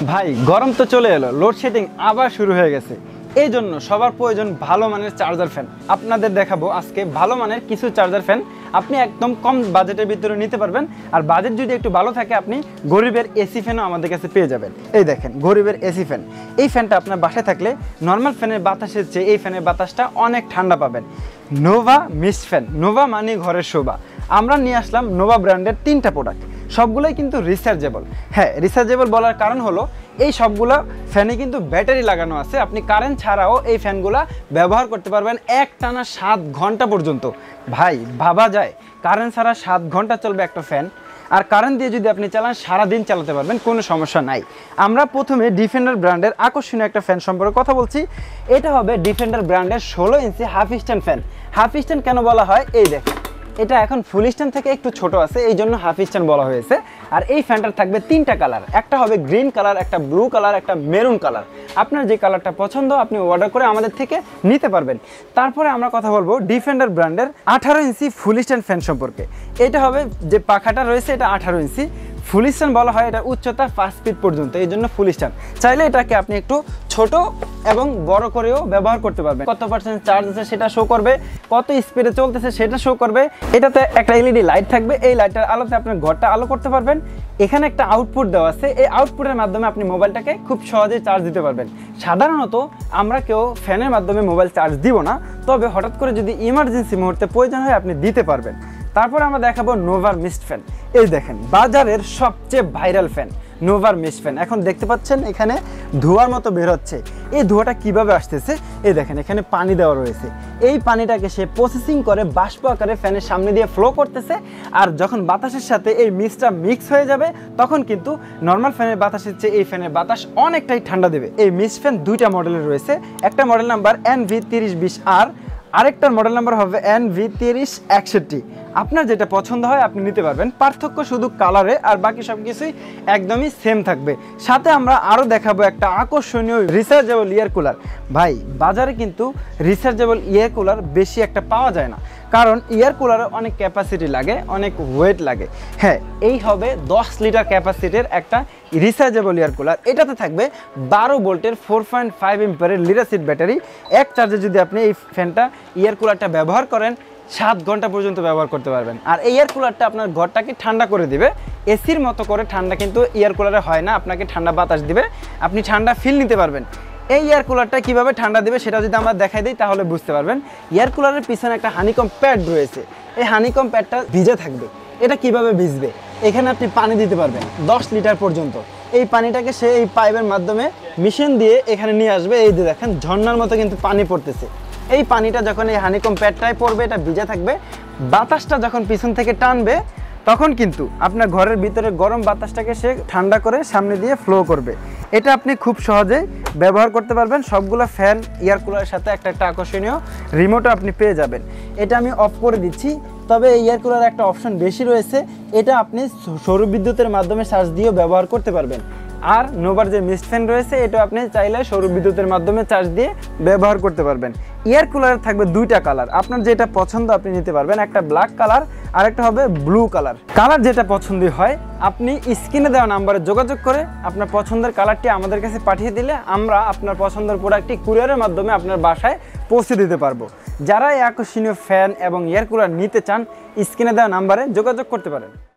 ভাই গরম তো চলে এলো, লোডশেডিং আবার শুরু হয়ে গেছে। এই জন্য সবার প্রয়োজন ভালো মানের চার্জার ফ্যান। আপনাদের দেখাবো আজকে ভালো মানের কিছু চার্জার ফ্যান আপনি একদম কম বাজেটের ভিতরে নিতে পারবেন। আর বাজেট যদি একটু ভালো থাকে আপনি গরিবের এসি ফ্যানও আমাদের কাছে পেয়ে যাবেন। এই দেখেন গরিবের এসি ফ্যান। এই ফ্যানটা আপনার বাসায় থাকলে নর্মাল ফ্যানের বাতাসের চেয়ে এই ফ্যানের বাতাসটা অনেক ঠান্ডা পাবেন। নোভা মিস্ট ফ্যান, নোভা মানে ঘরের শোভা। আমরা নিয়ে আসলাম নোভা ব্র্যান্ডের 3টা প্রোডাক্ট, সবগুলোই কিন্তু রিচার্জেবল। হ্যাঁ, রিচার্জেবল বলার কারণ হলো এই সবগুলো ফ্যানে কিন্তু ব্যাটারি লাগানো আছে। আপনি কারেন্ট ছাড়াও এই ফ্যানগুলো ব্যবহার করতে পারবেন একটানা 7 ঘন্টা পর্যন্ত। ভাই ভাবা যায় কারেন্ট ছাড়া 7 ঘন্টা চলবে একটা ফ্যান, আর কারেন্ট দিয়ে যদি আপনি চালান সারাদিন চালাতে পারবেন, কোনো সমস্যা নাই। আমরা প্রথমে ডিফেন্ডার ব্র্যান্ডের আকর্ষণীয় একটা ফ্যান সম্পর্কে কথা বলছি। এটা হবে ডিফেন্ডার ব্র্যান্ডের 16 ইঞ্চি half stand fan. Half stand কেন বলা হয়, এই দেখেন এটা এখন ফুল স্ট্যান্ড থেকে একটু ছোট আছে, এই জন্য হাফ স্ট্যান্ড বলা হয়েছে। আর এই ফ্যানটার থাকবে 3টা কালার, একটা হবে গ্রিন কালার, একটা ব্লু কালার, একটা মেরুন কালার। আপনার যে কালারটা পছন্দ আপনি অর্ডার করে আমাদের থেকে নিতে পারবেন। তারপরে আমরা কথা বলবো ডিফেন্ডার ব্র্যান্ডের 18 ইঞ্চি ফুল স্ট্যান্ড ফ্যান সম্পর্কে। এটা হবে যে পাখাটা রয়েছে এটা 18 ইঞ্চি ফুল স্ট্যান্ড বলা হয়। এটা উচ্চতা 5 ফিট পর্যন্ত, এই জন্য ফুল স্ট্যান্ড। চাইলে এটাকে আপনি একটু ছোট এবং বড় করেও ব্যবহার করতে পারবেন। কত পার্সেন্ট চার্জ আছে সেটা শো করবে, কত স্পিডে চলতেছে সেটা শো করবে। এটাতে একটা এলইডি লাইট থাকবে, এই লাইটের আলোতে আপনার ঘরটা আলো করতে পারবেন। এখানে একটা আউটপুট দেওয়া আছে, এই আউটপুটের মাধ্যমে আপনি মোবাইলটাকে খুব সহজেই চার্জ দিতে পারবেন। সাধারণত আমরা কেউ ফ্যানের মাধ্যমে মোবাইল চার্জ দিব না, তবে হঠাৎ করে যদি ইমার্জেন্সি মুহূর্তে প্রয়োজন হয় আপনি দিতে পারবেন। তারপর আমরা দেখাবো নোভার মিস্ট ফ্যান। এই দেখেন বাজারের সবচেয়ে ভাইরাল ফ্যান নোভার মিস্ট ফ্যান। এখন দেখতে পাচ্ছেন এখানে ধোঁয়ার মতো বের হচ্ছে। এই ধোঁয়াটা কিভাবে আসতেছে, এই দেখেন এখানে পানি দেওয়া রয়েছে। এই পানিটাকে সে প্রসেসিং করে বাষ্প আকারে ফ্যানের সামনে দিয়ে ফ্লো করতেছে। আর যখন বাতাসের সাথে এই মিক্সটা মিক্স হয়ে যাবে তখন কিন্তু নর্মাল ফ্যানের বাতাসের চেয়ে এই ফ্যানের বাতাস অনেকটাই ঠান্ডা দেবে। এই মিস্ট ফ্যান 2টা মডেলের রয়েছে, একটা মডেল নাম্বার NV3020R, আরেকটার মডেল নাম্বার হবে NV3061। আপনার যেটা পছন্দ হয় আপনি নিতে পারবেন। পার্থক্য শুধু কালারে, আর বাকি সব কিছুই একদমই সেম থাকবে। সাথে আমরা আরও দেখাবো একটা আকর্ষণীয় রিচার্জেবল এয়ার কুলার। ভাই বাজারে কিন্তু রিচার্জেবল এয়ার কুলার বেশি একটা পাওয়া যায় না, কারণ এয়ার কুলারে অনেক ক্যাপাসিটি লাগে, অনেক ওয়েট লাগে। হ্যাঁ, এই হবে 10 লিটার ক্যাপাসিটির একটা রিচার্জেবল এয়ার কুলার। এটাতে থাকবে 12 ভোল্টের 4.5 এম্পিয়ারের লিড অ্যাসিড ব্যাটারি। এক চার্জে যদি আপনি এই ফ্যানটা এয়ার কুলারটা ব্যবহার করেন 7 ঘন্টা পর্যন্ত ব্যবহার করতে পারবেন। আর এই এয়ার কুলারটা আপনার ঘরটাকে ঠান্ডা করে দিবে। এসির মতো করে ঠান্ডা কিন্তু এয়ার কুলারে হয় না, আপনাকে ঠান্ডা বাতাস দিবে, আপনি ঠান্ডা ফিল নিতে পারবেন। এই এয়ার কুলারটা কীভাবে ঠান্ডা দেবে সেটা যদি আমরা দেখাই দিই তাহলে বুঝতে পারবেন। এয়ার কুলারের পিছনে একটা হানিকম প্যাড রয়েছে, এই হানিকম প্যাডটা ভিজে থাকবে। এটা কিভাবে ভিজবে, এখানে আপনি পানি দিতে পারবেন 10 লিটার পর্যন্ত। এই পানিটাকে সে এই পাইপের মাধ্যমে মেশিন দিয়ে এখানে নিয়ে আসবে। এই যে দেখেন ঝর্ণার মতো কিন্তু পানি পড়তেছে। এই পানিটা যখন এই হানিকম প্যাডটায় পড়বে এটা ভিজে থাকবে, বাতাসটা যখন পিছন থেকে টানবে তখন কিন্তু আপনার ঘরের ভিতরে গরম বাতাসটাকে সে ঠান্ডা করে সামনে দিয়ে ফ্লো করবে। এটা আপনি খুব সহজেই ব্যবহার করতে পারবেন। সবগুলো ফ্যান এয়ার কুলারের সাথে একটা আকর্ষণীয় রিমোটও আপনি পেয়ে যাবেন। এটা আমি অফ করে দিচ্ছি, তবে এই এয়ার কুলারের একটা অপশন বেশি রয়েছে, এটা আপনি সৌর বিদ্যুতের মাধ্যমে চার্জ দিয়েও ব্যবহার করতে পারবেন। আর নোভার যে মিস্ট ফ্যান রয়েছে এটা আপনি চাইলে সৌর বিদ্যুতের মাধ্যমে চার্জ দিয়ে ব্যবহার করতে পারবেন। এয়ার কুলারের থাকবে 2টা কালার, আপনার যেটা পছন্দ আপনি নিতে পারবেন। একটা ব্ল্যাক কালার আর একটা হবে ব্লু কালার। কালার যেটা পছন্দ হয় আপনি স্ক্রিনে দেওয়া নাম্বারে যোগাযোগ করে আপনার পছন্দের কালারটি আমাদের কাছে পাঠিয়ে দিলে আমরা আপনার পছন্দের প্রোডাক্টটি কুরিয়ারের মাধ্যমে আপনার বাসায় পৌঁছে দিতে পারবো। যারা এই আকর্ষণীয় ফ্যান এবং এয়ার কুলার নিতে চান স্ক্রিনে দেওয়া নাম্বারে যোগাযোগ করতে পারেন।